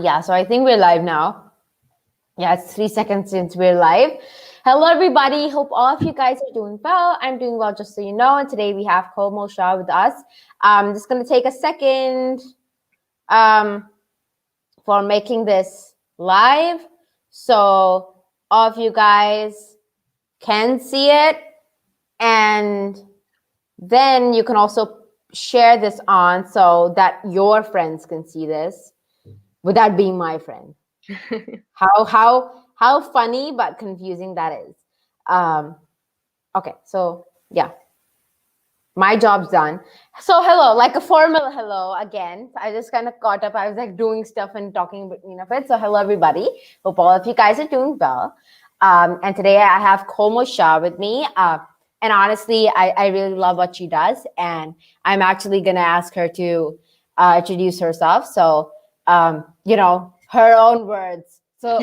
Yeah, so I think we're live now. Yeah, it's 3 seconds since we're live. Hello, everybody. Hope all of you guys are doing well. I'm doing well, just so you know. And today we have Komal Shah with us. I'm just going to take a second for making this live so all of you guys can see it. And then you can also share this on so that your friends can see this without being my friend. How funny but confusing that is. Okay, so yeah, my job's done. So hello, like a formal hello again. I just kind of caught up. I was like doing stuff and talking between of it. So hello everybody. Hope all of you guys are doing well. And today I have Komal Shah with me. And honestly, I really love what she does. And I'm actually gonna ask her to introduce herself. So her own words. So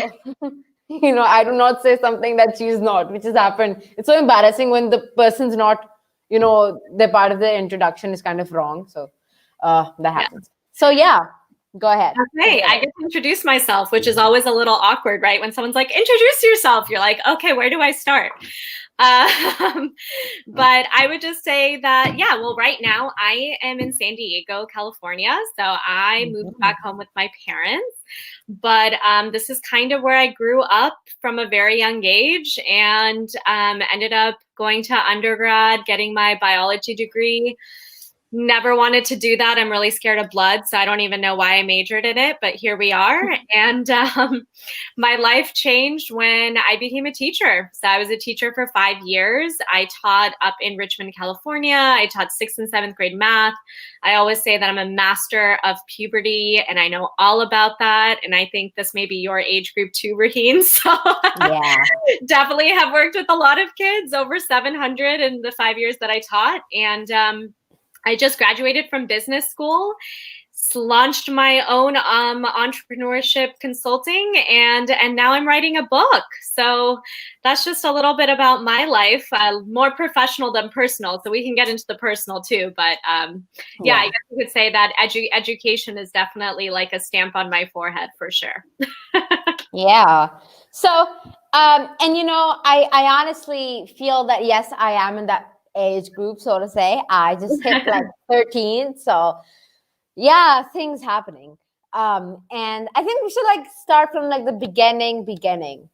I do not say something that she's not, which has happened. It's so embarrassing when the person's not, the part of the introduction is kind of wrong. So that happens. So yeah, go ahead. Okay, I get to introduce myself, which is always a little awkward, right? When someone's like, introduce yourself, you're like, okay, where do I start? But I would just say that, yeah, well, right now I am in San Diego, California. So I moved back home with my parents. But this is kind of where I grew up from a very young age, and ended up going to undergrad, getting my biology degree. Never wanted to do that. I'm really scared of blood, so I don't even know why I majored in it, but here we are. And my life changed when I became a teacher. So I was a teacher for 5 years. I taught up in Richmond, California. I taught 6th and 7th grade math. I always say that I'm a master of puberty, and I know all about that. And I think this may be your age group too, Raheen. So yeah. Definitely have worked with a lot of kids, over 700 in the 5 years that I taught. And I just graduated from business school, launched my own entrepreneurship consulting, and now I'm writing a book. So that's just a little bit about my life, more professional than personal. So we can get into the personal too. But yeah, I guess you could say that education is definitely like a stamp on my forehead for sure. Yeah. So, and I honestly feel that, yes, I am in that age group, so to say. I just hit like 13. So yeah, things happening. And I think we should like start from like the beginning.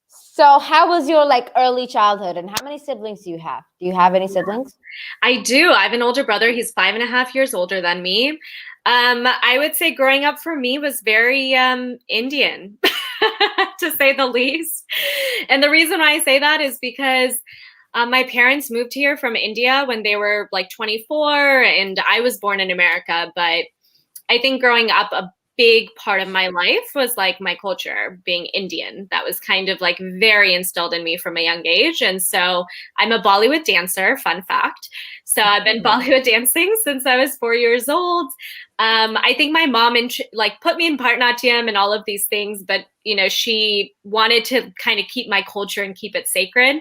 So how was your like early childhood, and how many siblings do you have? Do you have any siblings? I do. I have an older brother. He's 5.5 years older than me. I would say growing up for me was very Indian, to say the least. And the reason why I say that is because my parents moved here from India when they were like 24, and I was born in America. But I think growing up, a big part of my life was like my culture being Indian. That was kind of like very instilled in me from a young age. And so I'm a Bollywood dancer, fun fact. So I've been Bollywood dancing since I was 4 years old. I think my mom put me in Bharatanatyam and all of these things, but she wanted to kind of keep my culture and keep it sacred.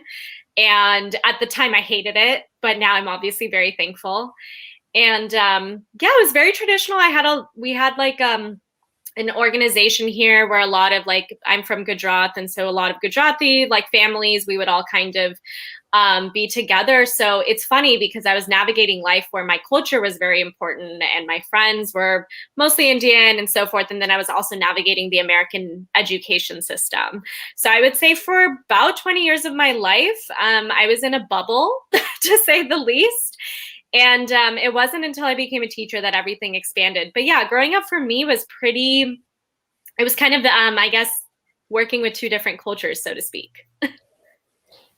And at the time I hated it, but now I'm obviously very thankful. And yeah, it was very traditional. We had like an organization here where a lot of I'm from Gujarat, and so a lot of Gujarati like families, we would all kind of be together. So it's funny because I was navigating life where my culture was very important and my friends were mostly Indian and so forth. And then I was also navigating the American education system. So I would say for about 20 years of my life, I was in a bubble, to say the least. And it wasn't until I became a teacher that everything expanded. But yeah, growing up for me was it was kind of, I guess, working with two different cultures, so to speak.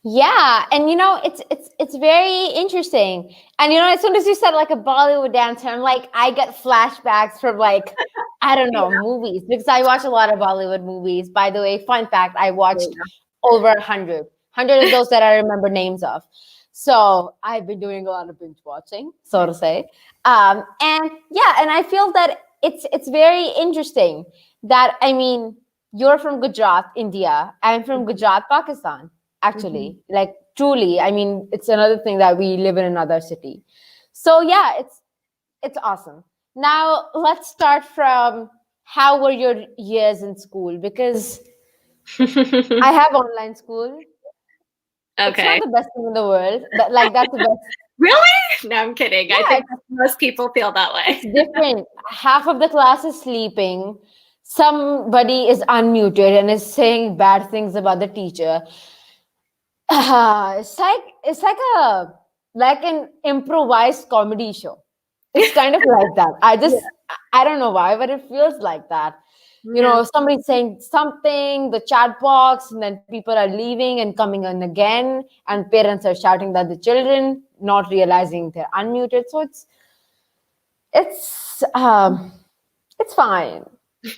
Yeah, and it's very interesting. And as soon as you said like a Bollywood dancer, I'm like, I get flashbacks from like, I don't know, movies, because I watch a lot of Bollywood movies. By the way, fun fact, I watched over 100 of those that I remember names of. So I've been doing a lot of binge watching, so to say. And yeah, and I feel that it's very interesting that, I mean, you're from Gujarat, India. I'm from Gujarat, Pakistan. Actually, like truly, I mean, it's another thing that we live in another city. So yeah, it's awesome. Now let's start from how were your years in school? Because I have online school. It's not Okay. the best thing in the world. Like that's the best. Really? No, I'm kidding. I Yeah, think most people feel that way. it's different. Half of the class is sleeping. Somebody is unmuted and is saying bad things about the teacher. It's like an improvised comedy show. It's kind of like that. I don't know why, but it feels like that. Yeah. Somebody's saying something, the chat box, and then people are leaving and coming in again, and parents are shouting at the children, not realizing they're unmuted. So it's it's fine.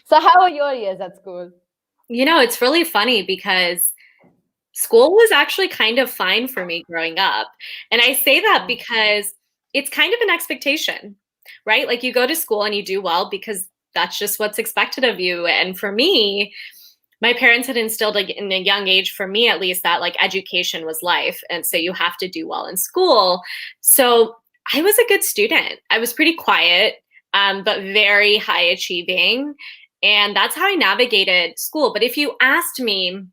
So how are your years at school? It's really funny because school was actually kind of fine for me growing up. And I say that because it's kind of an expectation, right? Like you go to school and you do well because that's just what's expected of you. And for me, my parents had instilled like in a young age, for me at least, that like education was life. And so you have to do well in school. So I was a good student. I was pretty quiet, but very high achieving. And that's how I navigated school. But if you asked me,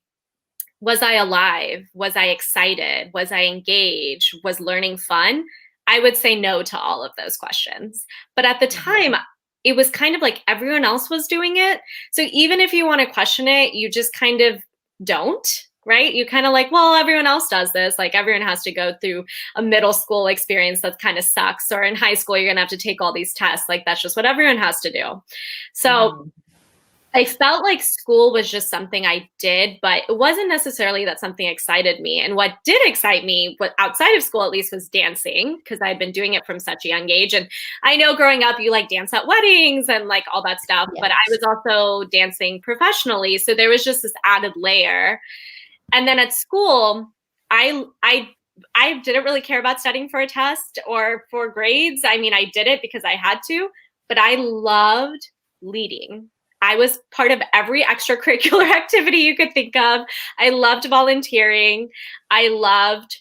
was I alive? Was I excited? Was I engaged? Was learning fun? I would say no to all of those questions. But at the time, it was kind of like everyone else was doing it. So even if you want to question it, you just kind of don't, right? You kind of like, well, everyone else does this. Like everyone has to go through a middle school experience that kind of sucks. Or in high school, you're going to have to take all these tests. Like that's just what everyone has to do. So I felt like school was just something I did, but it wasn't necessarily that something excited me. And what did excite me, what outside of school at least, was dancing, because I'd been doing it from such a young age. And I know growing up, you like dance at weddings and like all that stuff, but I was also dancing professionally. So there was just this added layer. And then at school, I didn't really care about studying for a test or for grades. I mean, I did it because I had to, but I loved leading. I was part of every extracurricular activity you could think of. I loved volunteering. I loved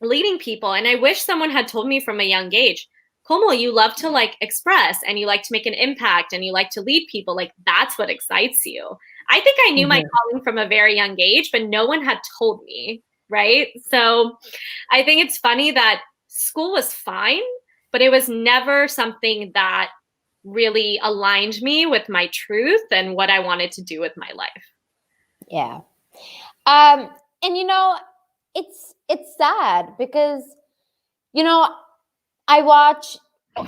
leading people. And I wish someone had told me from a young age, Komal, you love to like express and you like to make an impact and you like to lead people. Like that's what excites you. I think I knew my calling from a very young age, but no one had told me, right? So I think it's funny that school was fine, but it was never something that really aligned me with my truth and what I wanted to do with my life. Yeah. And it's sad because I watch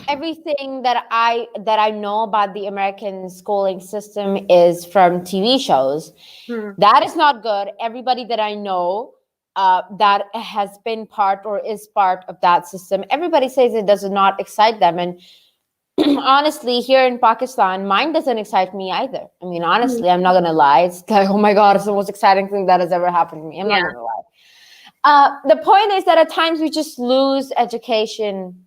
everything that I know about the American schooling system is from TV shows. That is not good. Everybody that I know that has been part or is part of that system, everybody says it does not excite them. And honestly, here in Pakistan, mine doesn't excite me either. I mean, honestly, I'm not gonna lie. It's like, oh my God, it's the most exciting thing that has ever happened to me. I'm not gonna lie. The point is that at times we just lose education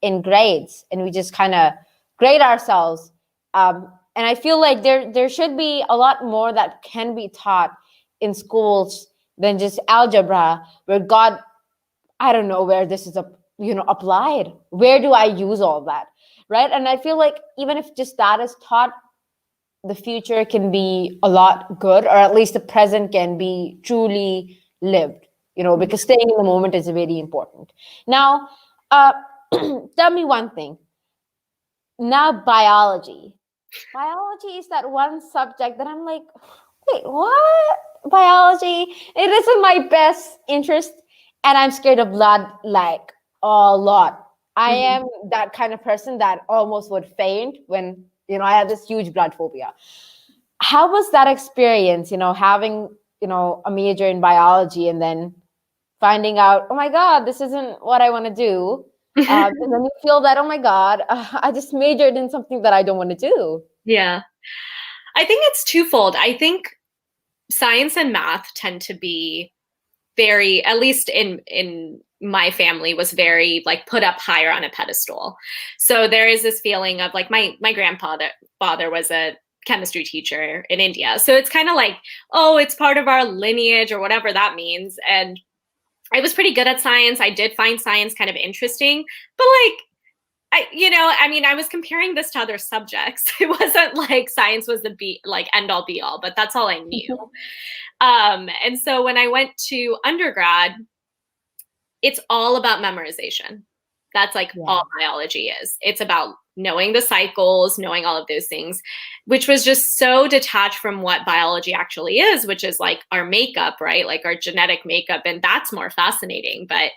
in grades, and we just kind of grade ourselves. And I feel like there should be a lot more that can be taught in schools than just algebra, where God, I don't know where this is applied. Where do I use all that? Right. And I feel like even if just that is taught, the future can be a lot good, or at least the present can be truly lived, because staying in the moment is very important. Now, tell me one thing. Now, biology. Biology is that one subject that I'm like, wait, what? Biology? It isn't my best interest, and I'm scared of blood like a lot. I am that kind of person that almost would faint when, I have this huge blood phobia. How was that experience, having, a major in biology and then finding out, oh my God, this isn't what I want to do. And then you feel that, oh my God, I just majored in something that I don't want to do. Yeah. I think it's twofold. I think science and math tend to be very, at least in my family, was very like put up higher on a pedestal. So there is this feeling of like my grandfather was a chemistry teacher in India. So it's kind of like, oh, it's part of our lineage or whatever that means. And I was pretty good at science. I did find science kind of interesting, but like I was comparing this to other subjects. It wasn't like science was the end all be all, but that's all I knew. And so when I went to undergrad, it's all about memorization. That's like Yeah. all biology is. It's about knowing the cycles, knowing all of those things, which was just so detached from what biology actually is, which is like our makeup, right? Like our genetic makeup. And that's more fascinating. But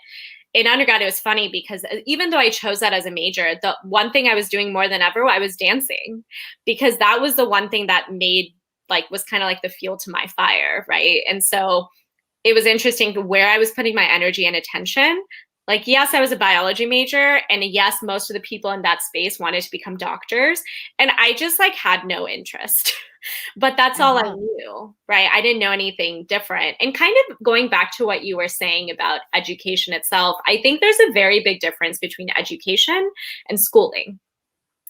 in undergrad, it was funny because even though I chose that as a major, the one thing I was doing more than ever, I was dancing, because that was the one thing that was kind of like the fuel to my fire, right? And so it was interesting where I was putting my energy and attention. Like, yes, I was a biology major, and yes, most of the people in that space wanted to become doctors, and I just like had no interest. But that's all I knew, right? I didn't know anything different. And kind of going back to what you were saying about education itself, I think there's a very big difference between education and schooling.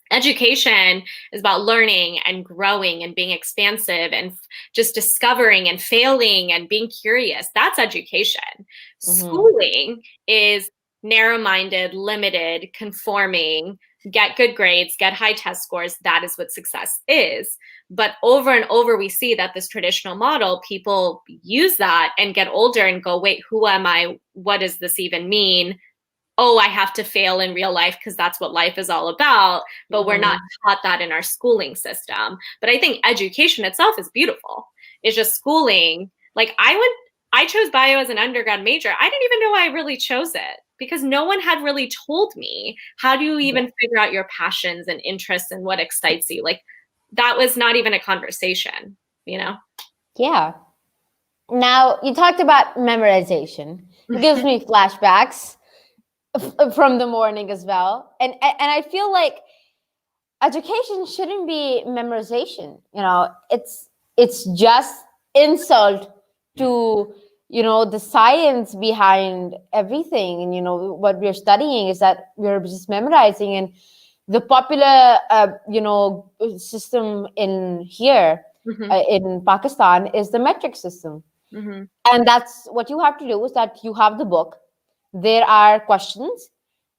Education is about learning and growing and being expansive and just discovering and failing and being curious. That's education. Schooling is narrow-minded, limited, conforming, get good grades, get high test scores. That is what success is. But over and over, we see that this traditional model, people use that and get older and go, wait, who am I? What does this even mean? Oh, I have to fail in real life because that's what life is all about. But we're not taught that in our schooling system. But I think education itself is beautiful. It's just schooling. Like I chose bio as an undergrad major. I didn't even know I really chose it because no one had really told me, how do you even figure out your passions and interests and what excites you? Like that was not even a conversation, you know? Yeah. Now, you talked about memorization. It gives me flashbacks from the morning as well. And I feel like education shouldn't be memorization. It's just insult to, the science behind everything. And, what we're studying is that we're just memorizing. And the popular, system in here, in Pakistan, is the metric system. And that's what you have to do, is that you have the book. There are questions,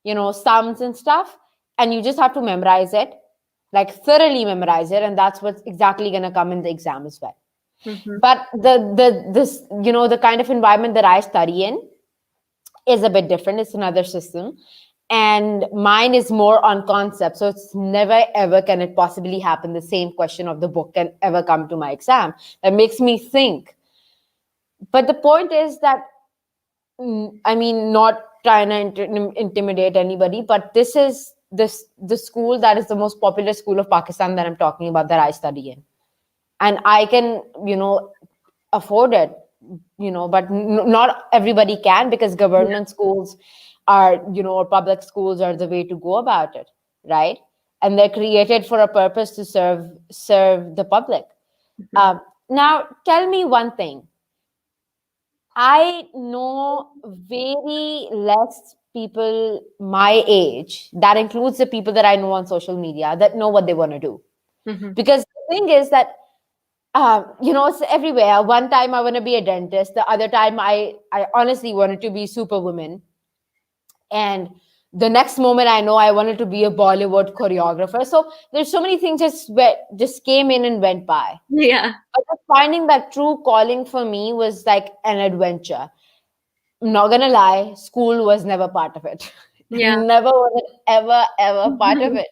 sums and stuff, and you just have to memorize it, like thoroughly memorize it, and that's what's exactly going to come in the exam as well. But the kind of environment that I study in is a bit different. It's another system, and mine is more on concept. So it's never ever can it possibly happen the same question of the book can ever come to my exam. That makes me think. But the point is that, not trying to intimidate anybody, but this is the school that is the most popular school of Pakistan that I'm talking about, that I study in, and I can afford it, but not everybody can, because government schools are, or public schools are the way to go about it, right? And they're created for a purpose to serve the public. Now, tell me one thing. I know very less people my age, that includes the people that I know on social media, that know what they want to do. Because the thing is that, it's everywhere. One time I want to be a dentist. The other time I honestly wanted to be Superwoman. And the next moment I know I wanted to be a Bollywood choreographer. So there's so many things just came in and went by. Yeah. But finding that true calling for me was like an adventure. I'm not gonna lie, school was never part of it. Yeah. Never was it ever part of it.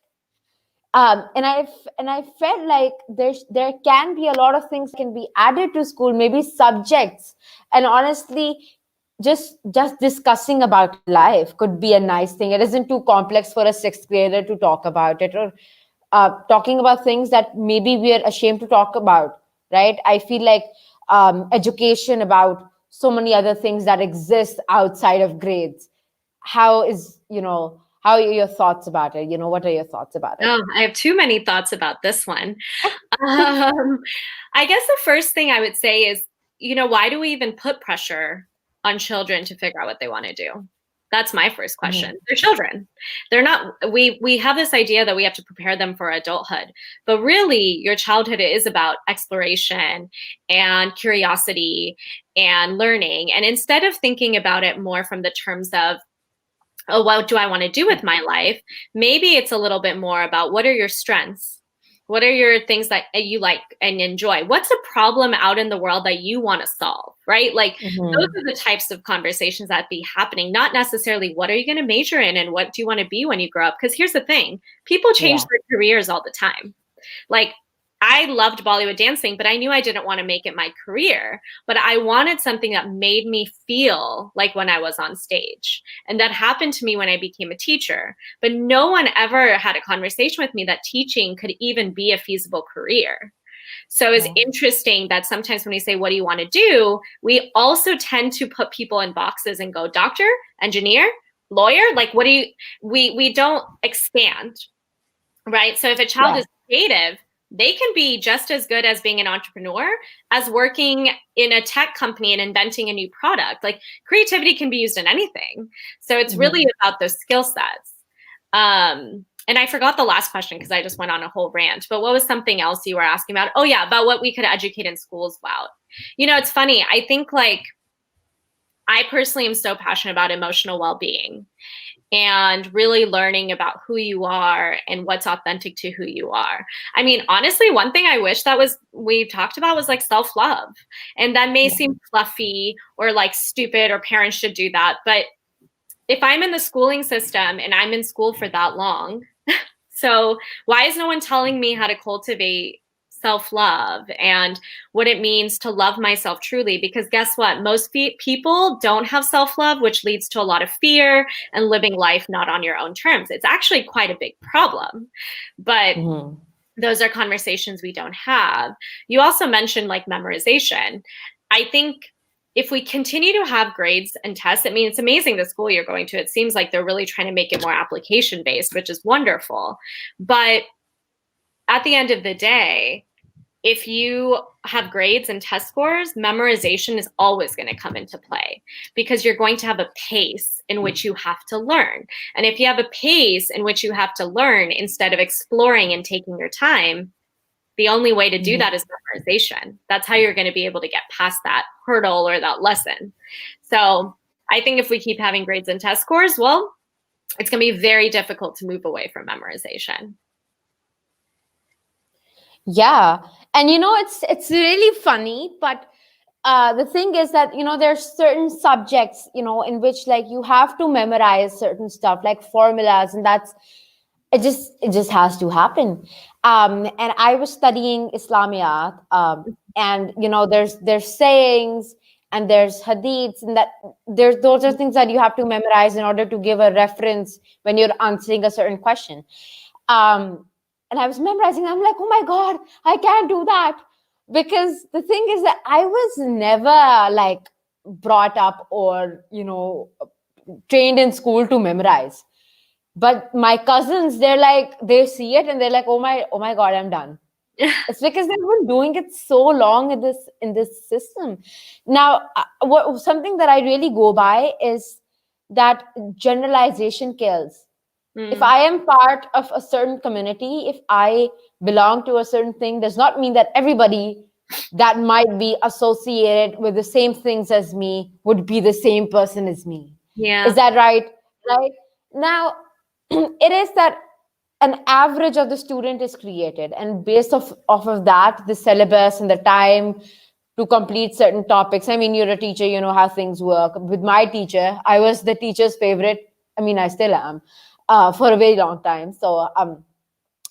And I felt like there can be a lot of things can be added to school, maybe subjects, and honestly, just discussing about life could be a nice thing. It isn't too complex for a sixth grader to talk about it, or talking about things that maybe we are ashamed to talk about, right? I feel like education about so many other things that exist outside of grades. How are your thoughts about it? What are your thoughts about it? Oh, I have too many thoughts about this one. I guess the first thing I would say is, why do we even put pressure on children to figure out what they want to do? That's my first question. They're children. They're not, we have this idea that we have to prepare them for adulthood, but really your childhood is about exploration and curiosity and learning. And instead of thinking about it more from the terms of, oh, what do I want to do with my life? Maybe it's a little bit more about what are your strengths? What are your things that you like and enjoy? What's a problem out in the world that you want to solve, right? Like those Mm-hmm. are the types of conversations that be happening, not necessarily what are you going to major in and what do you want to be when you grow up? Because here's the thing, people change Yeah. their careers all the time. Like I loved Bollywood dancing, but I knew I didn't want to make it my career. But I wanted something that made me feel like when I was on stage. And that happened to me when I became a teacher. But no one ever had a conversation with me that teaching could even be a feasible career. So it's Yeah. interesting that sometimes when we say, what do you want to do? We also tend to put people in boxes and go, doctor, engineer, lawyer. Like, what do you, we don't expand, right? So if a child Yeah. is creative, they can be just as good as being an entrepreneur as working in a tech company and inventing a new product. Like creativity can be used in anything. So it's really Mm-hmm. about those skill sets. And I forgot the last question because I just went on a whole rant. But what was something else you were asking about? Oh, yeah, about what we could educate in schools about. You know, it's funny. I think like I personally am so passionate about emotional well being and really learning about who you are and what's authentic to who you are. I mean, honestly, one thing I wish that was we talked about was like self-love. And that may Yeah. seem fluffy or like stupid or parents should do that, but if I'm in the schooling system and I'm in school for that long, so why is no one telling me how to cultivate self-love and what it means to love myself truly? Because guess what? Most people don't have self-love, which leads to a lot of fear and living life not on your own terms. It's actually quite a big problem. But Mm-hmm. those are conversations we don't have. You also mentioned like memorization. I think if we continue to have grades and tests, I mean, it's amazing the school you're going to. It seems like they're really trying to make it more application based, which is wonderful. But at the end of the day, if you have grades and test scores, memorization is always going to come into play because you're going to have a pace in which you have to learn. And if you have a pace in which you have to learn instead of exploring and taking your time, the only way to do that is memorization. That's how you're going to be able to get past that hurdle or that lesson. So I think if we keep having grades and test scores, well, it's going to be very difficult to move away from memorization. Yeah. And it's really funny, but the thing is that there's certain subjects in which like you have to memorize certain stuff like formulas, and that's it just has to happen. And I was studying Islamiyat, and there's sayings and there's hadiths, and that there's those are things that you have to memorize in order to give a reference when you're answering a certain question. And I was memorizing. I'm like, oh my god, I can't do that, because the thing is that I was never like brought up or trained in school to memorize. But my cousins, they're like, they see it and they're like, oh my god, I'm done. It's because they've been doing it so long in this system. Now, something that I really go by is that generalization kills. If Mm, I am part of a certain community, if I belong to a certain thing, does not mean that everybody that might be associated with the same things as me would be the same person as me. Is yeah. that right? Right? Now, it is that an average of the student is created, and based off of that, the syllabus and the time to complete certain topics. I mean, you're a teacher, you know how things work. With my teacher, I was the teacher's favorite. I mean, I still am, for a very long time. So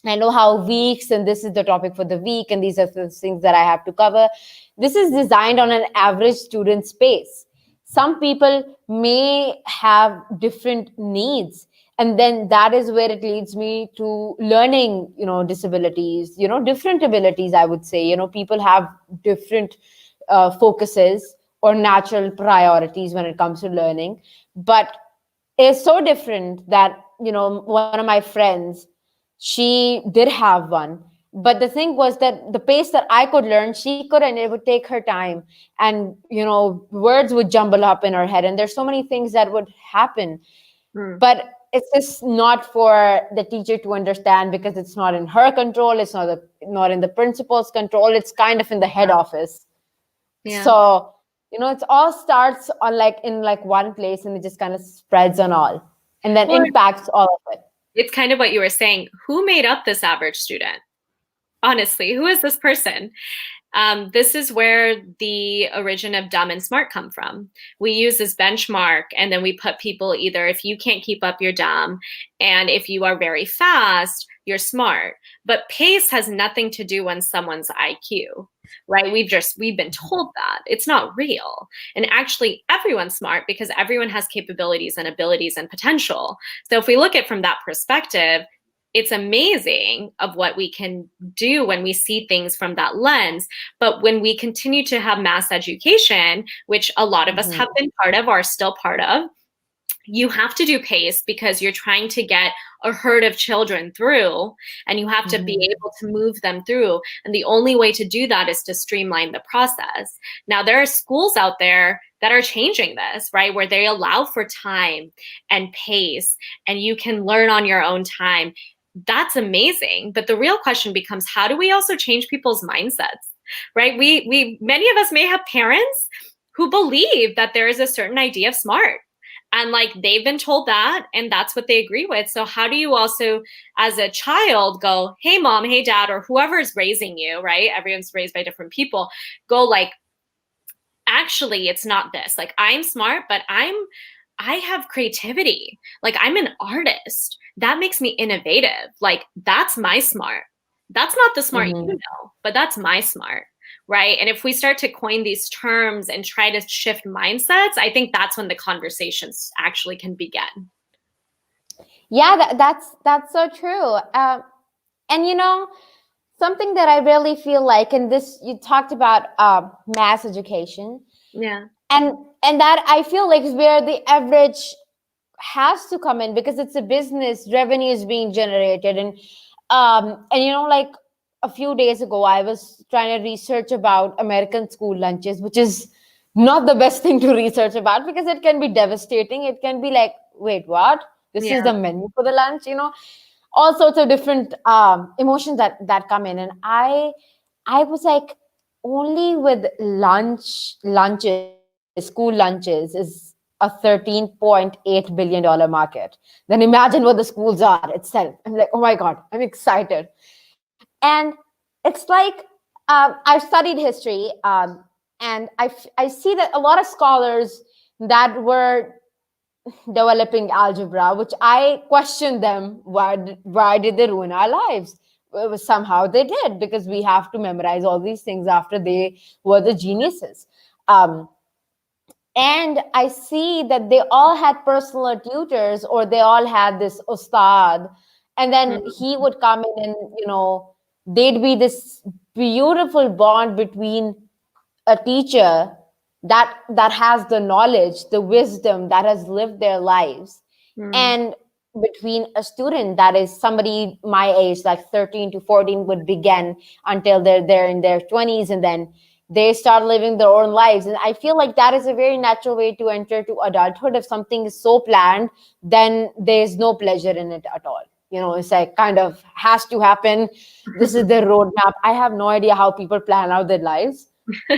I know how weeks, and this is the topic for the week, and these are the things that I have to cover. This is designed on an average student space. Some people may have different needs, and then that is where it leads me to learning, disabilities, different abilities, I would say. People have different focuses or natural priorities when it comes to learning, but it's so different that one of my friends, she did have one, but the thing was that the pace that I could learn, she couldn't. It would take her time, and words would jumble up in her head, and there's so many things that would happen. Mm, But it's just not for the teacher to understand, because it's not in her control, it's not in the principal's control, it's kind of in the head office. yeah. So, it all starts on like in like one place, and it just kind of spreads on all. and then Well, impacts all of it. it's kind of what you were saying. Who made up this average student? Honestly, who is this person? This is where the origin of dumb and smart come from. We use this benchmark, and then we put people either if you can't keep up, you're dumb, and if you are very fast, you're smart. But pace has nothing to do on someone's IQ, right? We've been told that it's not real, and actually everyone's smart because everyone has capabilities and abilities and potential. So if we look at it from that perspective, it's amazing of what we can do when we see things from that lens. But when we continue to have mass education, which a lot of us have been part of, are still part of, you have to do pace because you're trying to get a herd of children through, and you have to be able to move them through. And the only way to do that is to streamline the process. Now, there are schools out there that are changing this, right? Where they allow for time and pace, and you can learn on your own time. That's amazing. But the real question becomes, how do we also change people's mindsets, right? We many of us may have parents who believe that there is a certain idea of smart, and like they've been told that, and that's what they agree with. So how do you also, as a child, go, hey mom, hey dad, or whoever is raising you, right? Everyone's raised by different people. Go like, actually, it's not this. Like, I'm smart, but I have creativity. Like, I'm an artist. That makes me innovative. Like, that's my smart. That's not the smart you know, but that's my smart, right? And if we start to coin these terms and try to shift mindsets, I think that's when the conversations actually can begin. Yeah, that's so true. And something that I really feel like, and this you talked about mass education, Yeah. and that I feel like is where the average has to come in, because it's a business, revenue is being generated, and like a few days ago I was trying to research about American school lunches, which is not the best thing to research about because it can be devastating. It can be like, wait, what? This is Yeah. the menu for the lunch, all sorts of different emotions that come in. And I was like, only with school lunches is a $13.8 billion market. Then imagine what the schools are itself. I'm like, oh my god, I'm excited. And it's like, I've studied history, and I see that a lot of scholars that were developing algebra, which I questioned them, why did they ruin our lives? It was somehow they did, because we have to memorize all these things after they were the geniuses. And I see that they all had personal tutors, or they all had this ustad, and then he would come in, and they'd be this beautiful bond between a teacher that has the knowledge, the wisdom, that has lived their lives, and between a student that is somebody my age, like 13 to 14, would begin until they're in their 20s, and then they start living their own lives. And I feel like that is a very natural way to enter to adulthood. If something is so planned, then there's no pleasure in it at all. It's like kind of has to happen. This is their roadmap. I have no idea how people plan out their lives.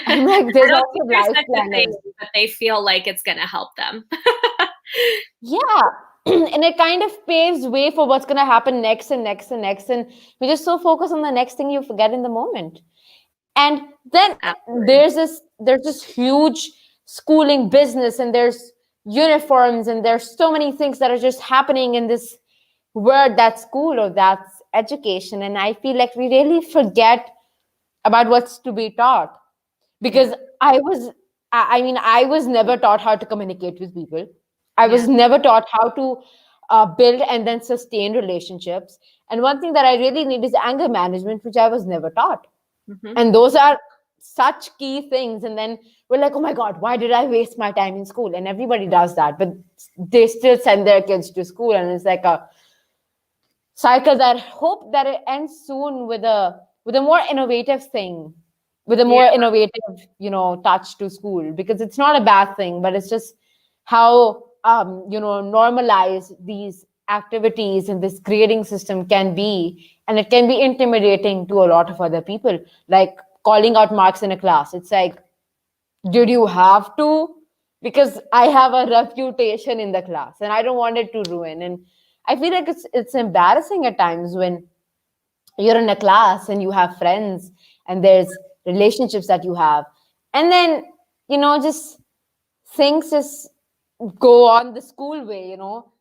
I'm like, I there's don't also think there's life such a thing, planners. but they feel like it's going to help them. Yeah. And it kind of paves way for what's going to happen next and next and next. And we just so focus on the next thing, you forget in the moment. And then Absolutely. there's this huge schooling business, and there's uniforms, and there's so many things that are just happening in this word, that's school or that's education. And I feel like we really forget about what's to be taught, because I was never taught how to communicate with people. I Yeah. was never taught how to build and then sustain relationships. And one thing that I really need is anger management, which I was never taught. And those are such key things. And then we're like, oh my god, why did I waste my time in school? And everybody does that, but they still send their kids to school, and it's like a cycle that hope that it ends soon with a more innovative thing, with a more Yeah. innovative touch to school, because it's not a bad thing, but it's just how normalize these activities and this grading system can be. And it can be intimidating to a lot of other people, like calling out marks in a class. It's like, did you have to? because I have a reputation in the class and I don't want it to ruin. And I feel like it's embarrassing at times when you're in a class and you have friends and there's relationships that you have, and then just things just go on the school way,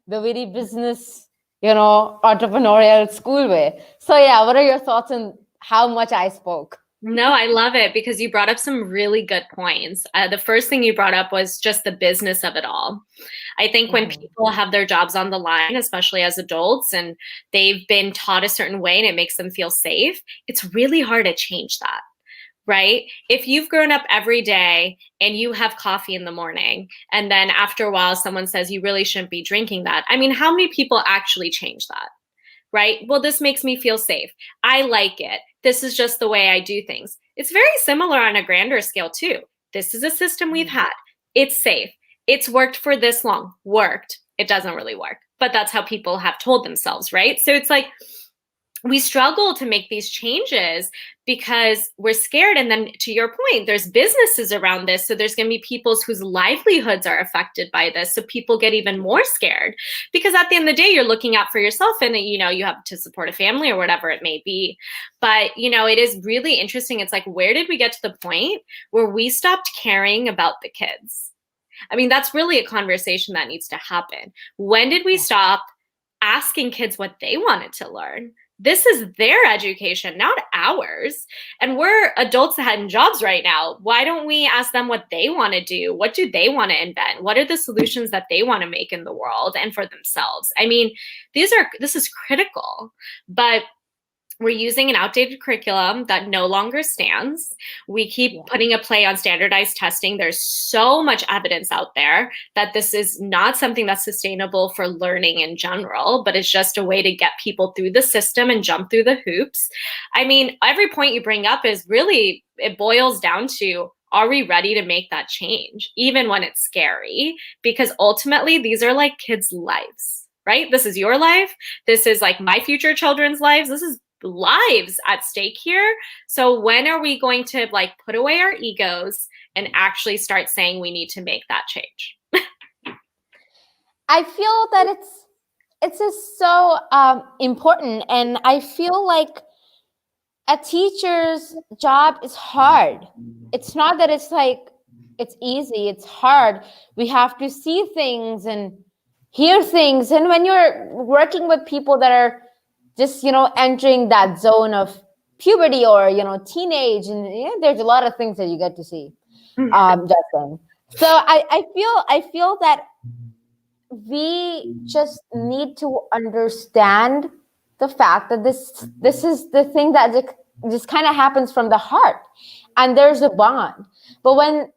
the very business, entrepreneurial school way. So yeah, what are your thoughts on how much I spoke? No, I love it because you brought up some really good points. The first thing you brought up was just the business of it all. I think when Mhm. people have their jobs on the line, especially as adults, and they've been taught a certain way and it makes them feel safe, it's really hard to change that, right? If you've grown up every day and you have coffee in the morning, and then after a while someone says you really shouldn't be drinking that, I mean, how many people actually change that? Right? Well, this makes me feel safe. I like it. This is just the way I do things. It's very similar on a grander scale, too. This is a system we've had. It's safe. It's worked for this long. Worked. It doesn't really work, but that's how people have told themselves, right? So it's like we struggle to make these changes because we're scared. And then to your point, there's businesses around this. So there's going to be people whose livelihoods are affected by this. So people get even more scared because at the end of the day, you're looking out for yourself and, you have to support a family or whatever it may be. But, it is really interesting. It's like, where did we get to the point where we stopped caring about the kids? I mean, that's really a conversation that needs to happen. When did we stop asking kids what they wanted to learn? This is their education, not ours. And we're adults that had jobs right now. Why don't we ask them what they want to do? What do they want to invent? What are the solutions that they want to make in the world and for themselves? I mean, this is critical. But we're using an outdated curriculum that no longer stands. We keep putting a play on standardized testing. There's so much evidence out there that this is not something that's sustainable for learning in general, but it's just a way to get people through the system and jump through the hoops. I mean, every point you bring up is really, it boils down to, are we ready to make that change, even when it's scary? Because ultimately, these are like kids' lives, right? This is your life. This is like my future children's lives. This is lives at stake here. So when are we going to put away our egos and actually start saying we need to make that change? I feel that it's just so important, and I feel like a teacher's job is hard. It's not that it's easy, it's hard. We have to see things and hear things, and when you're working with people that are just entering that zone of puberty or teenage, and there's a lot of things that you get to see, Justin. So I feel that we just need to understand the fact that this is the thing that just kind of happens from the heart, and there's a bond. But when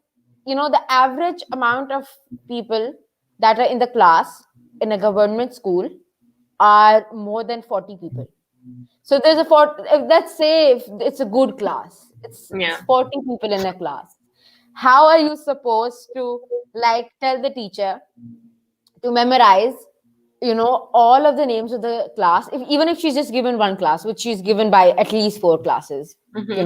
the average amount of people that are in the class in a government school are more than 40 people. So there's a 40, let's say if it's a good class, it's Yeah. 40 people in a class. How are you supposed to tell the teacher to memorize all of the names of the class, even if she's just given one class, which she's given by at least 4 classes,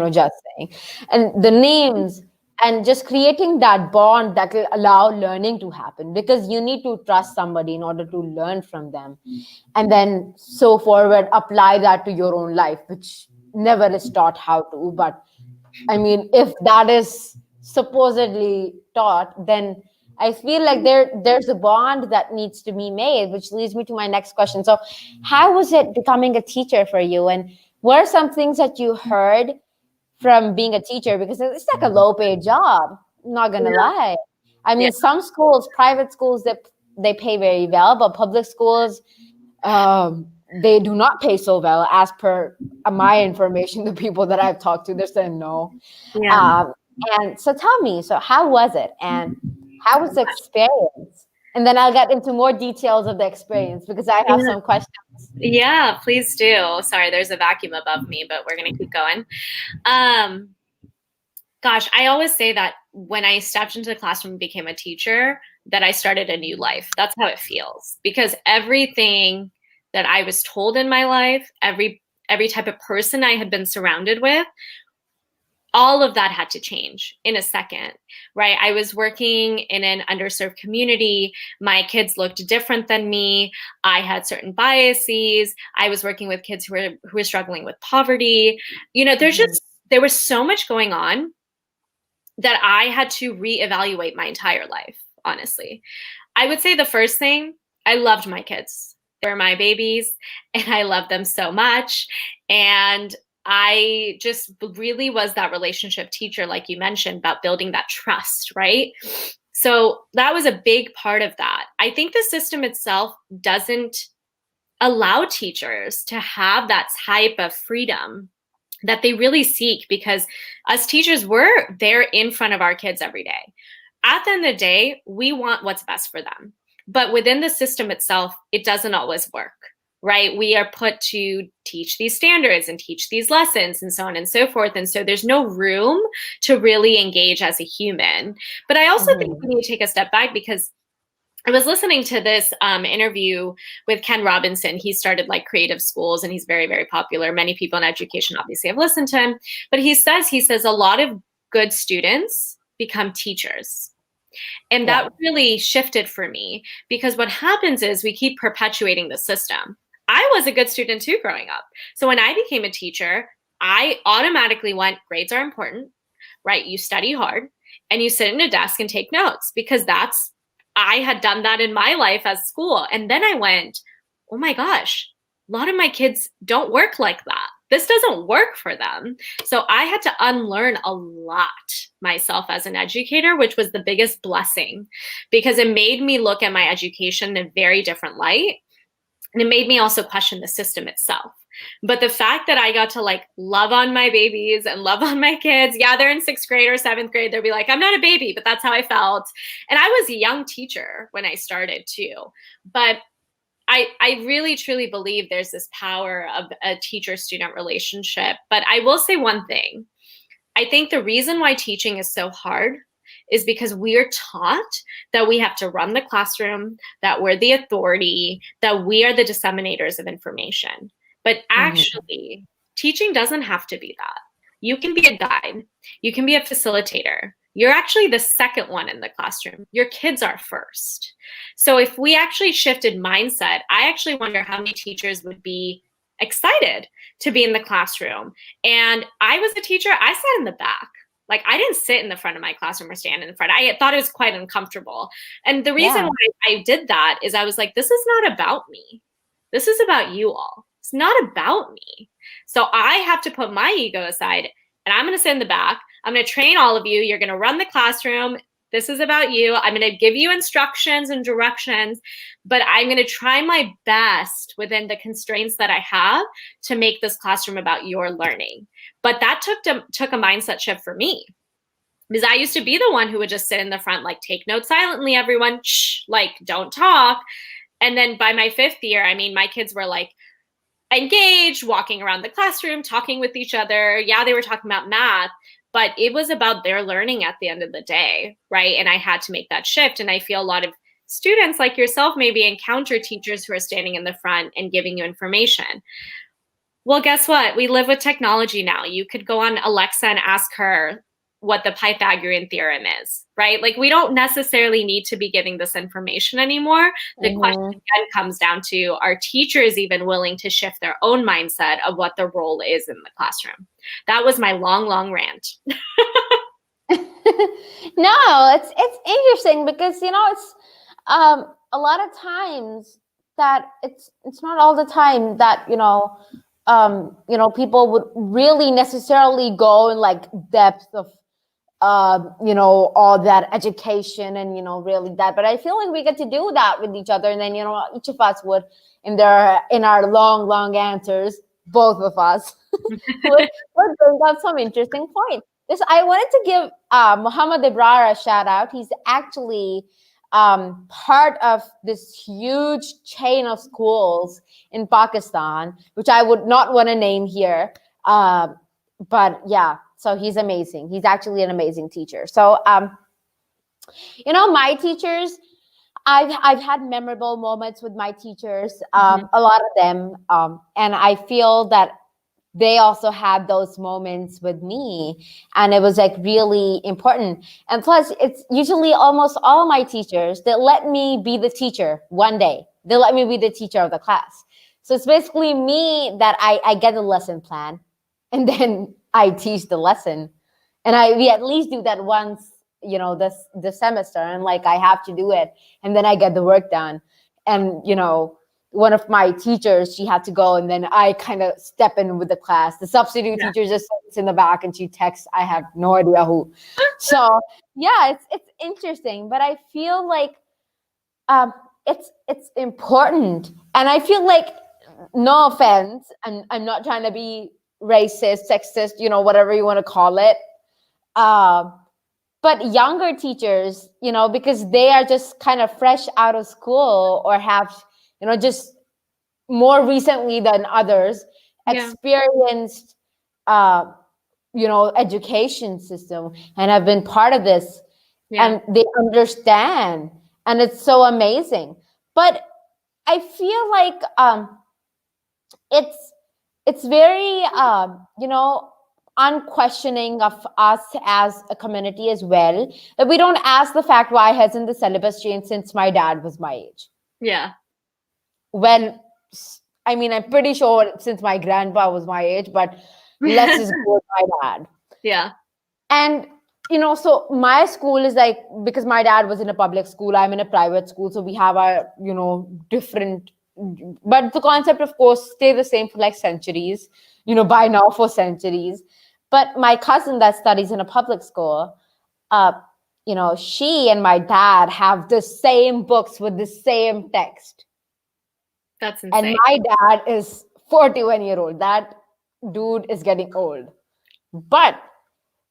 just saying, and the names, and just creating that bond that will allow learning to happen, because you need to trust somebody in order to learn from them, and then so forward apply that to your own life, which never is taught how to. But I mean, if that is supposedly taught, then I feel like there's a bond that needs to be made, which leads me to my next question. So, how was it becoming a teacher for you, and what are some things that you heard from being a teacher? Because it's like a low-paid job. I'm not gonna lie. I Yeah. mean, some schools, private schools, they pay very well, but public schools, they do not pay so well, as per my information. The people that I've talked to, they're saying no. Yeah. Um, and so tell me, so how was it, and how was the experience? And then I'll get into more details of the experience, because I have Yeah. some questions. Yeah, please do. Sorry, there's a vacuum above me, but we're gonna keep going. Um, Gosh, I always say that when I stepped into the classroom and became a teacher, that I started a new life. That's how it feels, because everything that I was told in my life, every type of person I had been surrounded with, all of that had to change in a second, right? I was working in an underserved community. My kids looked different than me. I had certain biases. I was working with kids who were struggling with poverty. You know, there was so much going on that I had to reevaluate my entire life, honestly. I would say the first thing, I loved my kids. They were my babies, and I loved them so much. And I just really was that relationship teacher, like you mentioned, about building that trust, right? So that was a big part of that. I think the system itself doesn't allow teachers to have that type of freedom that they really seek, because us teachers, we're there in front of our kids every day. At the end of the day, we want what's best for them. But within the system itself, it doesn't always work, right? We are put to teach these standards and teach these lessons and so on and so forth. And so there's no room to really engage as a human. But I also think we need to take a step back, because I was listening to this interview with Ken Robinson. He started like creative schools, and he's very, very popular. Many people in education obviously have listened to him. But he says a lot of good students become teachers. And that really shifted for me, because what happens is we keep perpetuating the system. I was a good student too growing up. So when I became a teacher, I automatically went, grades are important, right? You study hard and you sit in a desk and take notes, because I had done that in my life as school. And then I went, oh my gosh, a lot of my kids don't work like that. This doesn't work for them. So I had to unlearn a lot myself as an educator, which was the biggest blessing, because it made me look at my education in a very different light. And it made me also question the system itself. But the fact that I got to like love on my babies and love on my kids, yeah, they're in 6th grade or 7th grade. They'll be like, I'm not a baby, but that's how I felt. And I was a young teacher when I started too. But I really, truly believe there's this power of a teacher-student relationship. But I will say one thing. I think the reason why teaching is so hard is because we're taught that we have to run the classroom, that we're the authority, that we are the disseminators of information. But actually, teaching doesn't have to be that. You can be a guide. You can be a facilitator. You're actually the second one in the classroom. Your kids are first. So if we actually shifted mindset, I actually wonder how many teachers would be excited to be in the classroom. And I was a teacher, I sat in the back. Like, I didn't sit in the front of my classroom or stand in the front. I thought it was quite uncomfortable. And the reason why I did that is I was like, this is not about me. This is about you all. It's not about me. So I have to put my ego aside, and I'm going to sit in the back. I'm going to train all of you. You're going to run the classroom. This is about you. I'm going to give you instructions and directions, but I'm going to try my best within the constraints that I have to make this classroom about your learning. But that took a mindset shift for me, because I used to be the one who would just sit in the front, like, take notes silently, everyone, shh, like, don't talk. And then by my 5th year, I mean, my kids were like engaged, walking around the classroom, talking with each other. Yeah, they were talking about math, but it was about their learning at the end of the day, right? And I had to make that shift. And I feel a lot of students like yourself maybe encounter teachers who are standing in the front and giving you information. Well, guess what? We live with technology now. You could go on Alexa and ask her what the Pythagorean theorem is, right? Like, we don't necessarily need to be giving this information anymore. The question again comes down to, are teachers even willing to shift their own mindset of what the role is in the classroom? That was my long, long rant. No, it's interesting, because it's a lot of times that it's not all the time that people would really necessarily go in like depth of all that education and really that. But I feel like we get to do that with each other, and then each of us would in our long answers, both of us would bring up some interesting points. I wanted to give Muhammad Ibrara a shout out. He's actually part of this huge chain of schools in Pakistan, which I would not want to name here. But yeah, so he's amazing. He's actually an amazing teacher. So, my teachers, I've had memorable moments with my teachers, a lot of them. And I feel that they also had those moments with me, and it was like really important. And plus, it's usually almost all my teachers that let me be the teacher one day. They let me be the teacher of the class. So it's basically me that I get the lesson plan, and then I teach the lesson. And we at least do that once, this semester, and like I have to do it, and then I get the work done. And one of my teachers, she had to go, and then I kind of step in with the class. The substitute Yeah. teacher just sits in the back and she texts. I have no idea who. So yeah, it's interesting, but I feel like um, it's important, and I feel like, no offense, and I'm not trying to be racist, sexist, whatever you want to call it. Um, but younger teachers, because they are just kind of fresh out of school, or have, just more recently than others Yeah. experienced, uh, education system, and have been part of this, Yeah. and they understand, and it's so amazing. But I feel like it's it's very unquestioning of us as a community as well, that we don't ask the fact, why hasn't the syllabus changed since my dad was my age? Yeah. When, I mean, I'm pretty sure since my grandpa was my age, but let's just go with my dad. Yeah. And so my school is like, because my dad was in a public school, I'm in a private school, so we have our different, but the concept, of course, stay the same for like centuries, by now, for centuries. But my cousin that studies in a public school, uh she and my dad have the same books with the same text. That's And insane. my dad is 41-year-old. That dude is getting old. But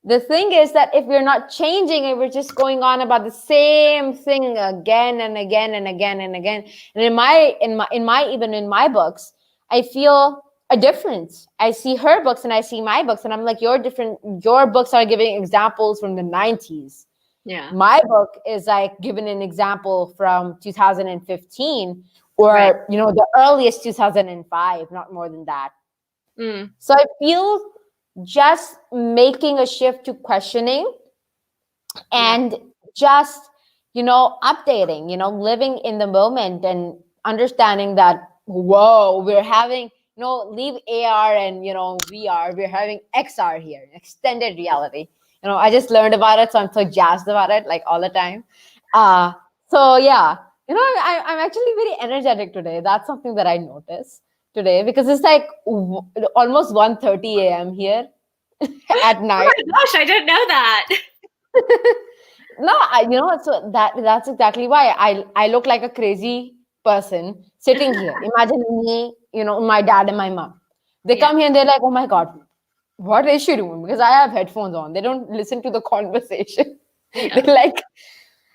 the thing is that if we're not changing it, we're just going on about the same thing again and again and again and again. And even in my books, I feel a difference. I see her books and I see my books, and I'm like, you're different. Your books are giving examples from the 90s. Yeah. My book is like giving an example from 2015, Right. or the earliest 2005, not more than that. Mm. So I feel just making a shift to questioning, Yeah. and just updating, living in the moment, and understanding that, whoa, we're having, leave AR and VR, we're having XR here, extended reality. I just learned about it, so I'm so jazzed about it, like, all the time. uh so yeah, I'm actually very energetic today. That's something that I noticed today, because it's like almost 1:30 a.m. here at Oh night. my gosh, I didn't know that. No, so that's exactly why I look like a crazy person sitting here. Imagine me, my dad and my mom. They Yeah. come here and they're like, "Oh my God, what is she doing?" Because I have headphones on. They don't listen to the conversation. Yeah. They're like,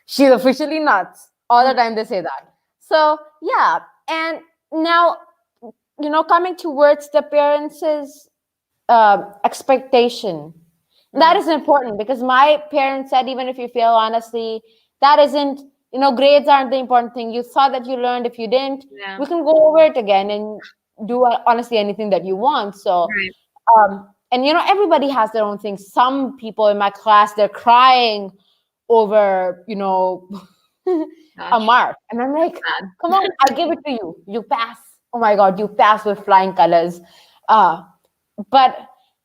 "She's officially nuts." All the Mm. time they say that. So yeah, and now, coming towards the parents' expectation, that Mm. is important, because my parents said, even if you fail honestly, that isn't, grades aren't the important thing. You thought that you learned. If you didn't, Yeah. we can go over it again and do honestly anything that you want. So Right. and everybody has their own things. Some people in my class, they're crying over a Gosh. mark, and I'm like, Bad. come on, I'll give it to you. You pass. Oh my God, you pass with flying colors. uh but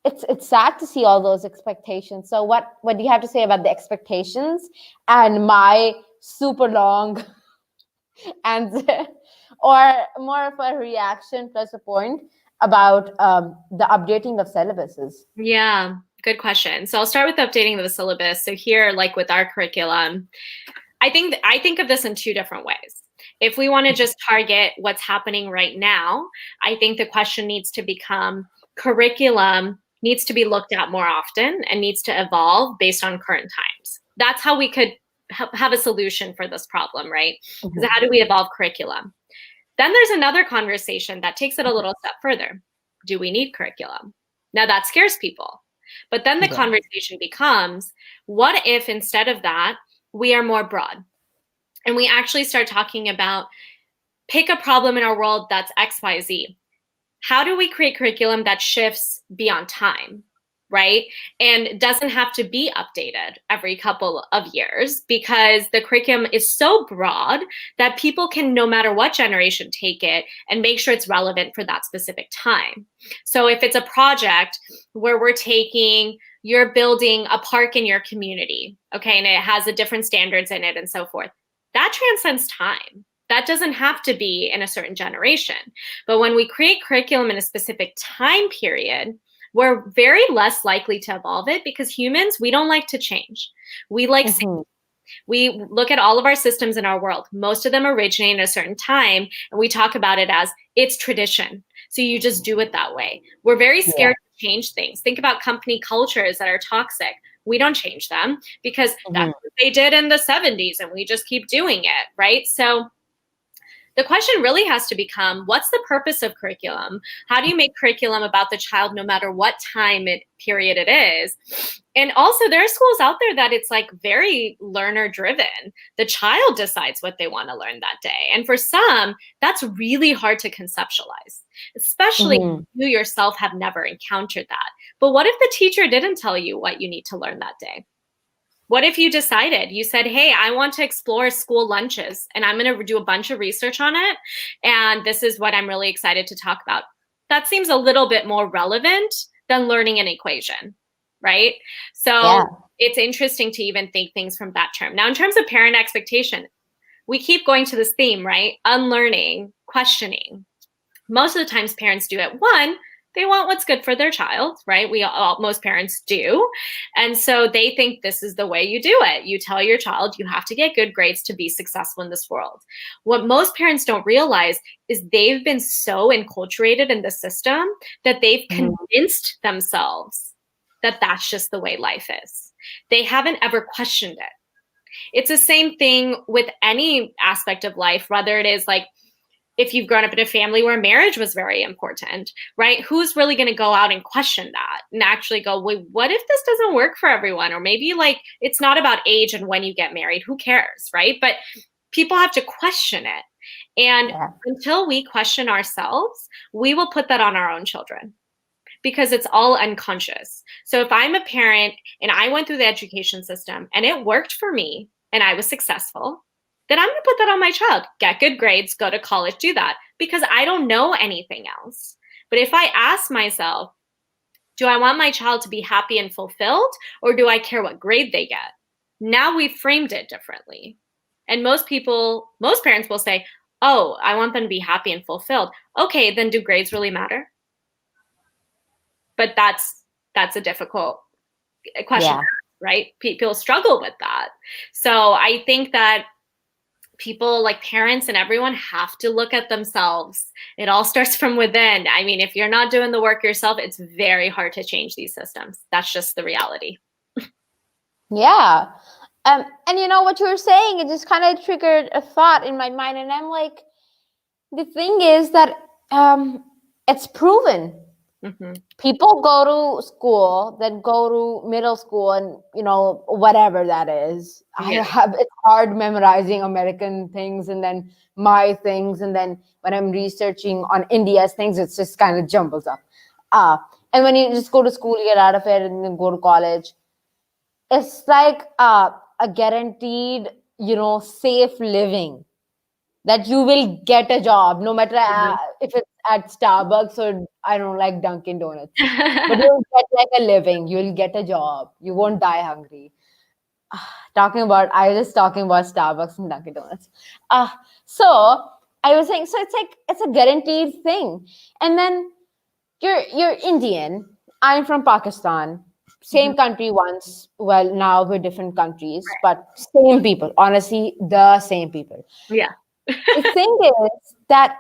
it's sad to see all those expectations. So what do you have to say about the expectations and my super long answer, or more of a reaction plus a point about the updating of syllabuses? Yeah. Good question. So I'll start with updating the syllabus. So here, like with our curriculum, I think of this in two different ways. If we want to just target what's happening right now, I think the question needs to become, curriculum needs to be looked at more often and needs to evolve based on current times. That's how we could have a solution for this problem, right? Because Mhm. how do we evolve curriculum? Then there's another conversation that takes it a little step further. Do we need curriculum? Now that scares people. But then the Yeah. conversation becomes, what if instead of that, we are more broad and we actually start talking about, pick a problem in our world that's XYZ. how do we create curriculum that shifts beyond time, right? And doesn't have to be updated every couple of years, because the curriculum is so broad that people can, no matter what generation, take it and make sure it's relevant for that specific time. So if it's a project where you're building a park in your community, okay, and it has a different standards in it and so forth, that transcends time. That doesn't have to be in a certain generation. But when we create curriculum in a specific time period, we're very less likely to evolve it, because humans, we don't like to change. We like, we look at all of our systems in our world. Most of them originate at a certain time, and we talk about it as it's tradition. So you just do it that way. We're very scared to change things. Think about company cultures that are toxic. We don't change them because that's what they did in the 70s, and we just keep doing it, right? So the question really has to become, what's the purpose of curriculum? How do you make curriculum about the child no matter what time period it is? And also, there are schools out there that it's like very learner driven. The child decides what they want to learn that day. And for some, that's really hard to conceptualize, especially if you yourself have never encountered that. But what if the teacher didn't tell you what you need to learn that day? What if you decided, you said, hey, I want to explore school lunches and I'm going to do a bunch of research on it, and this is what I'm really excited to talk about. That seems a little bit more relevant than learning an equation, right? So it's interesting to even think things from that term. Now, in terms of parent expectation, we keep going to this theme, right? Unlearning, questioning. Most of the times parents do it. One, they want what's good for their child, right? Most parents do. And so they think this is the way you do it. You tell your child you have to get good grades to be successful in this world. What most parents don't realize is they've been so enculturated in the system that they've convinced themselves that that's just the way life is. They haven't ever questioned it. It's the same thing with any aspect of life, whether it is like, if you've grown up in a family where marriage was very important, right? Who's really going to go out and question that and actually go, wait, what if this doesn't work for everyone? Or maybe like, it's not about age and when you get married, who cares, right? But people have to question it. And until we question ourselves, we will put that on our own children, because it's all unconscious. So if I'm a parent and I went through the education system and it worked for me and I was successful, then I'm going to put that on my child. Get good grades, go to college, do that, because I don't know anything else. But if I ask myself, do I want my child to be happy and fulfilled, or do I care what grade they get? Now we've framed it differently. And most parents will say, oh, I want them to be happy and fulfilled. Okay, then do grades really matter? But that's a difficult question, right? People struggle with that. So I think that people, like parents and everyone, have to look at themselves. It all starts from within. I mean, if you're not doing the work yourself, it's very hard to change these systems. That's just the reality. Yeah. And you know what you were saying, it just kind of triggered a thought in my mind. And I'm like, the thing is that it's proven. People go to school, then go to middle school, and whatever that is. It's hard memorizing American things and then my things, and then when I'm researching on India's things, it's just kind of jumbles up. And when you just go to school, you get out of it, and then go to college. It's like a guaranteed, safe living, that you will get a job, no matter if it's at Starbucks or I don't like Dunkin' Donuts. But you'll get like a living. You'll get a job. You won't die hungry. I was just talking about Starbucks and Dunkin' Donuts. So I was saying, so it's a guaranteed thing. And then you're Indian. I'm from Pakistan. Same country once. Well, now we're different countries, but same people. Honestly, the same people. Yeah. The thing is that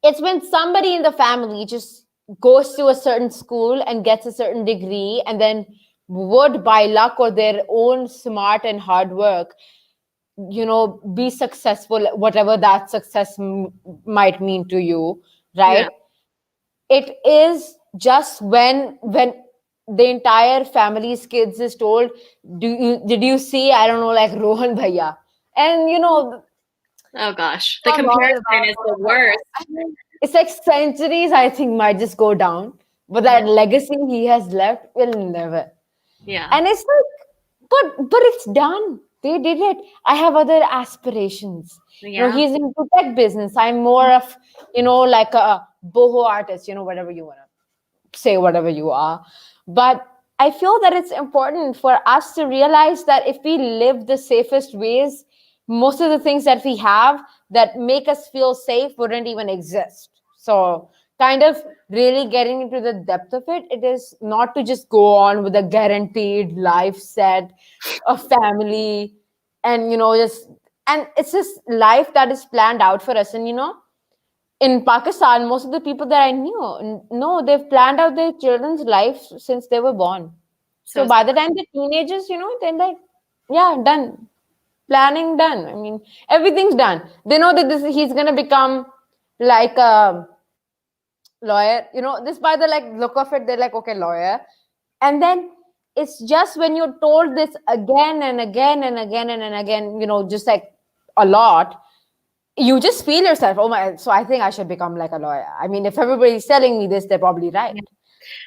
it's when somebody in the family just goes to a certain school and gets a certain degree, and then would, by luck or their own smart and hard work, be successful, whatever that success might mean to you, right? Yeah. It is just when the entire family's kids is told, did you see, I don't know, like Rohan Bhaiya? And oh gosh, the comparison is the worst. it's like centuries, I think, might just go down, but Yeah. that legacy he has left will never. Yeah. And it's like, but it's done. They did it. I have other aspirations. Yeah. He's into tech business. I'm more of, like a boho artist, whatever you want to say, whatever you are. But I feel that it's important for us to realize that if we live the safest ways, most of the things that we have that make us feel safe wouldn't even exist. So, kind of really getting into the depth of it, it is not to just go on with a guaranteed life set, a family, and, and it's just life that is planned out for us. And, in Pakistan, most of the people that I knew, no, they've planned out their children's lives since they were born. So So by the time they're teenagers, they're like, yeah, done. Planning done. I mean, everything's done. They know that he's gonna become like a lawyer. This by the like look of it, they're like, okay, lawyer. And then it's just when you're told this again and again and again and again, just like a lot, you just feel yourself, oh my, so I think I should become like a lawyer. I mean, if everybody's telling me this, they're probably right. yeah.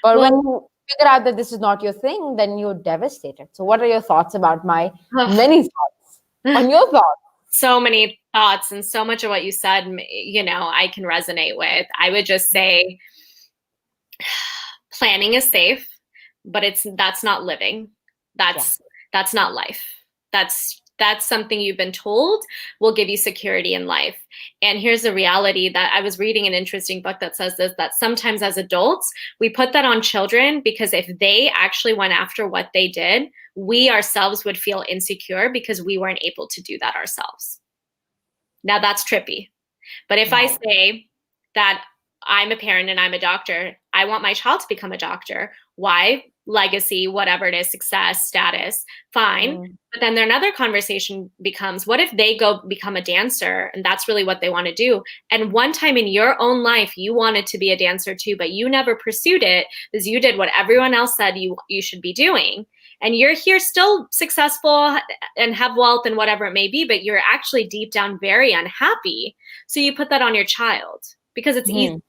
But when Well, you figure out that this is not your thing, then you're devastated. So what are your thoughts about my many thoughts on your thoughts? so many thoughts and so much of what you said, I can resonate with. I would just say planning is safe, but that's not living. Yeah. That's not life. That's something you've been told will give you security in life. And here's the reality that I was reading an interesting book that says this, that sometimes as adults, we put that on children because if they actually went after what they did, we ourselves would feel insecure because we weren't able to do that ourselves. Now that's trippy. But if I Wow. say that I'm a parent and I'm a doctor, I want my child to become a doctor. Why? Legacy, whatever it is, success, status, fine. Mm. But then another conversation becomes, what if they go become a dancer and that's really what they want to do? And one time in your own life, you wanted to be a dancer too, but you never pursued it because you did what everyone else said you should be doing. And you're here still successful and have wealth and whatever it may be, but you're actually deep down very unhappy. So you put that on your child because it's easy.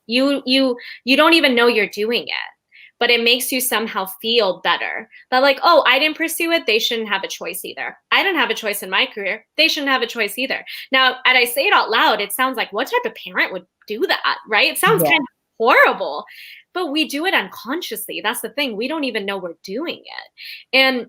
Mhm. You don't even know you're doing it, but it makes you somehow feel better that like, oh, I didn't pursue it, they shouldn't have a choice either. I didn't have a choice in my career, they shouldn't have a choice either. Now, as I say it out loud, it sounds like, what type of parent would do that, right? It sounds Yeah. kind of horrible, but we do it unconsciously. That's the thing, we don't even know we're doing it. And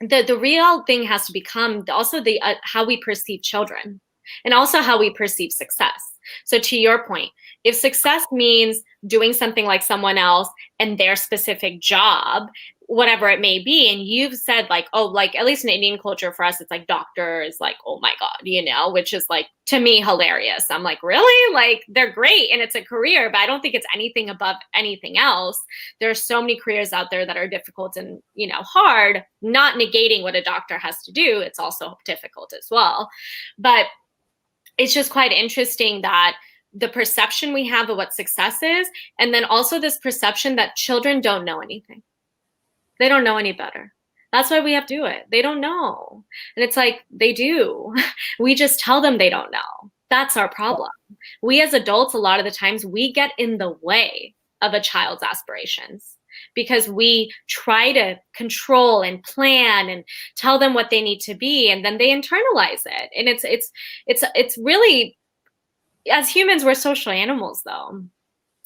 the real thing has to become also the how we perceive children and also how we perceive success. So to your point, if success means doing something like someone else and their specific job, whatever it may be, and you've said like, oh, like at least in Indian culture for us, it's like doctor is like, oh my God, which is like to me hilarious. I'm like, really? Like they're great and it's a career, but I don't think it's anything above anything else. There are so many careers out there that are difficult and hard, not negating what a doctor has to do. It's also difficult as well. But it's just quite interesting that the perception we have of what success is, and then also this perception that children don't know anything. They don't know any better. That's why we have to do it. They don't know. And it's like, they do. We just tell them they don't know. That's our problem. We as adults, a lot of the times, we get in the way of a child's aspirations because we try to control and plan and tell them what they need to be, and then they internalize it. And it's really, as humans, we're social animals though.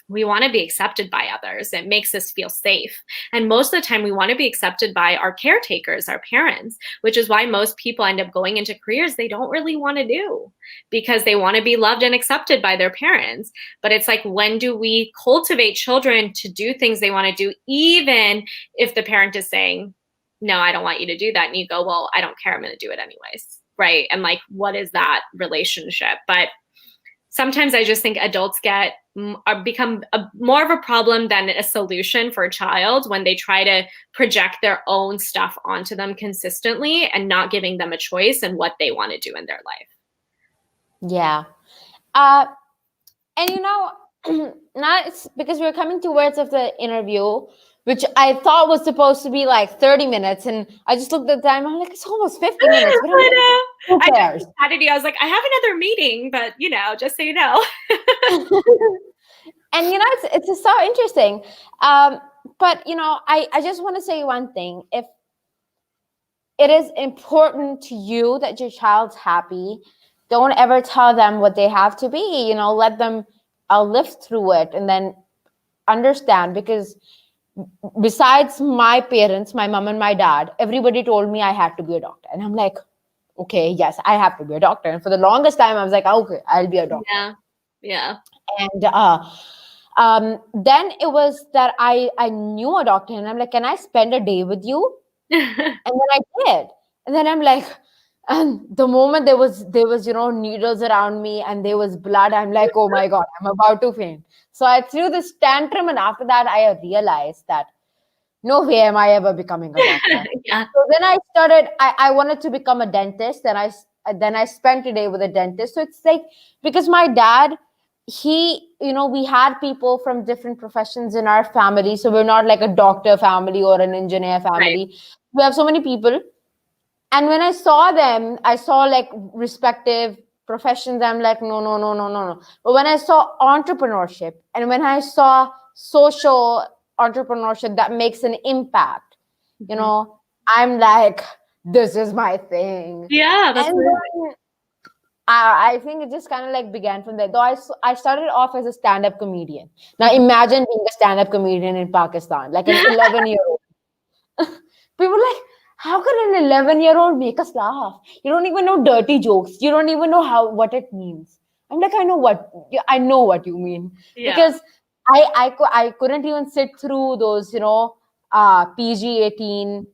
We want to be accepted by others. It makes us feel safe. And most of the time we want to be accepted by our caretakers, our parents, which is why most people end up going into careers they don't really want to do because they want to be loved and accepted by their parents. But it's like, when do we cultivate children to do things they want to do, even if the parent is saying, no, I don't want you to do that. And you go, well, I don't care. I'm going to do it anyways. Right. And like, what is that relationship? But sometimes I just think adults become more of a problem than a solution for a child when they try to project their own stuff onto them consistently and not giving them a choice in what they want to do in their life. Yeah. And now it's because we're coming towards of the interview. which I thought was supposed to be like 30 minutes. And I just looked at the time. I'm like, it's almost 50 minutes. But I'm I like, know. who I cares? just chatted you. I was like, I have another meeting, but just so you know. And it's just so interesting. But I just want to say one thing. If it is important to you that your child's happy, don't ever tell them what they have to be. Let them live through it and then understand. Because besides my parents, my mom and my dad, everybody told me I had to be a doctor. And I'm like, okay, yes, I have to be a doctor. And for the longest time, I was like, okay, I'll be a doctor. Yeah. Yeah. And then it was that I knew a doctor, and I'm like, can I spend a day with you? And then I did. And then I'm like, and the moment there was needles around me and there was blood, I'm like, oh my God, I'm about to faint. So I threw this tantrum, and after that I realized that no way am I ever becoming a doctor. Yeah. So then I started, I wanted to become a dentist. Then I spent a day with a dentist. So it's like, because my dad, we had people from different professions in our family. So we're not like a doctor family or an engineer Right. family. We have so many people. And when I saw them, I saw like respective professions. I'm like, no, no, no, no, no, no. But when I saw entrepreneurship and when I saw social entrepreneurship that makes an impact, you Mhm. know, I'm like, this is my thing. Yeah, that's And amazing. then I think it just kind of like began from there. Though I started off as a stand-up comedian. Now Mhm. imagine being a stand-up comedian in Pakistan, like an 11-year-old. People are like, how can an 11-year-old make us laugh? You don't even know dirty jokes. You don't even know what it means. I'm like, I know what you mean. Yeah. Because I couldn't even sit through those, PG-18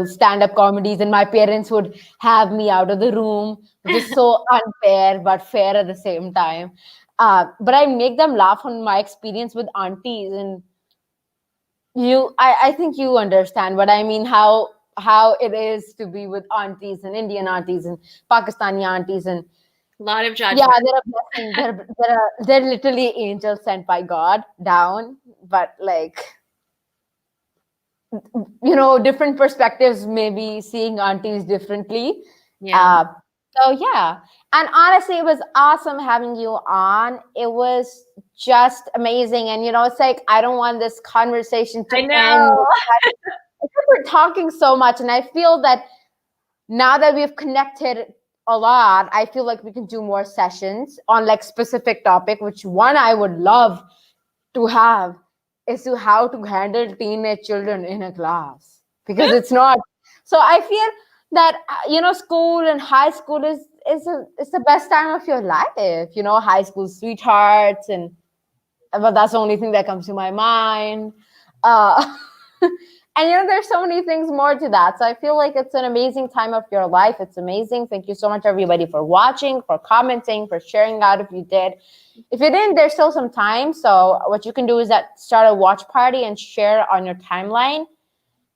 stand-up comedies, and my parents would have me out of the room, which is so unfair but fair at the same time. But I make them laugh on my experience with aunties, and I think you understand what I mean, how it is to be with aunties and Indian aunties and Pakistani aunties. And A lot of yeah, judgment. they're a blessing. They're literally angels sent by God down. But like, different perspectives, maybe seeing aunties differently. Yeah. Uh, so yeah, and honestly, it was awesome having you on. It was just amazing, and it's like I don't want this conversation to I end know. because we're talking so much, and I feel that now that we've connected a lot, I feel like we can do more sessions on like specific topic. Which one I would love to have is to how to handle teenage children in a class, because it's not. So I feel that school and high school is the best time of your life. High school sweethearts, and but that's the only thing that comes to my mind. uh and there's so many things more to that. So I feel like it's an amazing time of your life. It's amazing. Thank you so much, everybody, for watching, for commenting, for sharing out if you did. If you didn't, there's still some time. So what you can do is that start a watch party and share on your timeline.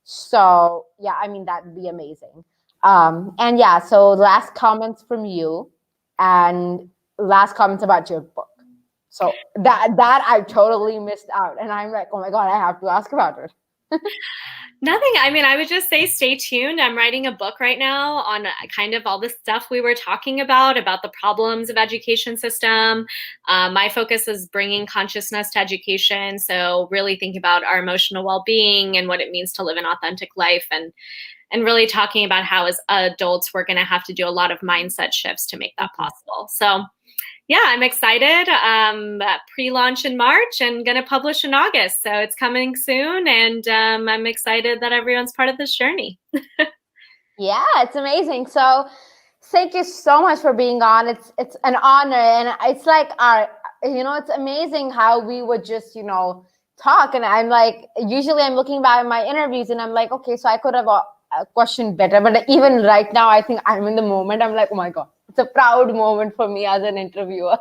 So yeah, I mean, that'd be amazing. And yeah, so last comments from you, and last comments about your book. So that I totally missed out, and I'm like, oh my God, I have to ask about it. Nothing. I mean, I would just say stay tuned. I'm writing a book right now on kind of all the stuff we were talking about the problems of education system. My focus is bringing consciousness to education. So really thinking about our emotional well-being and what it means to live an authentic life, and really talking about how as adults, we're going to have to do a lot of mindset shifts to make that possible. So yeah, I'm excited. Pre-launch in March and going to publish in August. So it's coming soon. And I'm excited that everyone's part of this journey. Yeah, it's amazing. So thank you so much for being on. It's an honor, and it's like it's amazing how we would just talk. And I'm like, usually I'm looking back at my interviews, and I'm like, okay, so I could have a question better, but even right now, I think I'm in the moment. I'm like, oh my God, it's a proud moment for me as an interviewer.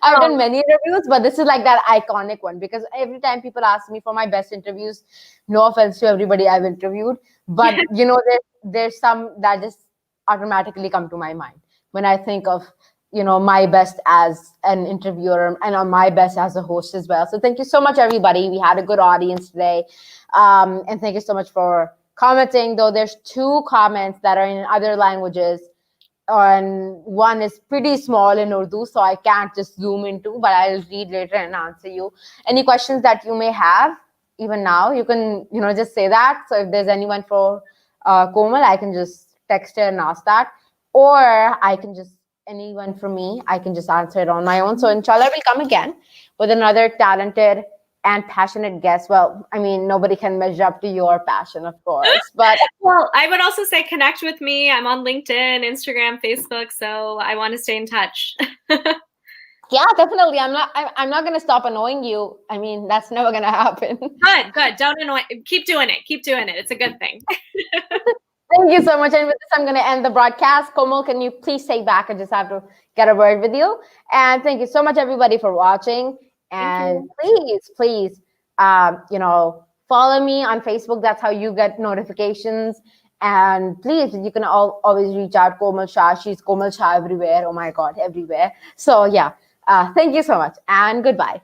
I've done many interviews, but this is like that iconic one, because every time people ask me for my best interviews, no offense to everybody I've interviewed, but there's some that just automatically come to my mind when I think of my best as an interviewer and on my best as a host as well. So thank you so much, everybody. We had a good audience today. And thank you so much for commenting, though there's 2 comments that are in other languages, and one is pretty small in Urdu, so I can't just zoom into, but I'll read later and answer you. Any questions that you may have, even now, you can, just say that. So if there's anyone for Komal, I can just text her and ask that. Or I can just, anyone from me, I can just answer it on my own. So inshallah, we'll come again with another talented and passionate guest. Well, I mean, nobody can measure up to your passion, of course, but well, I would also say connect with me. I'm on LinkedIn, Instagram, Facebook, so I want to stay in touch. yeah, definitely. I'm not going to stop annoying you. I mean, that's never going to happen. Good. Don't annoy. Keep doing it. It's a good thing. Thank you so much. And with this, I'm going to end the broadcast. Komal, can you please take back? I just have to get a word with you. And thank you so much, everybody, for watching. And please, follow me on Facebook. That's how you get notifications. And please, you can always reach out. Komal Shah. She's Komal Shah everywhere. Oh my God, everywhere. So yeah, thank you so much and goodbye.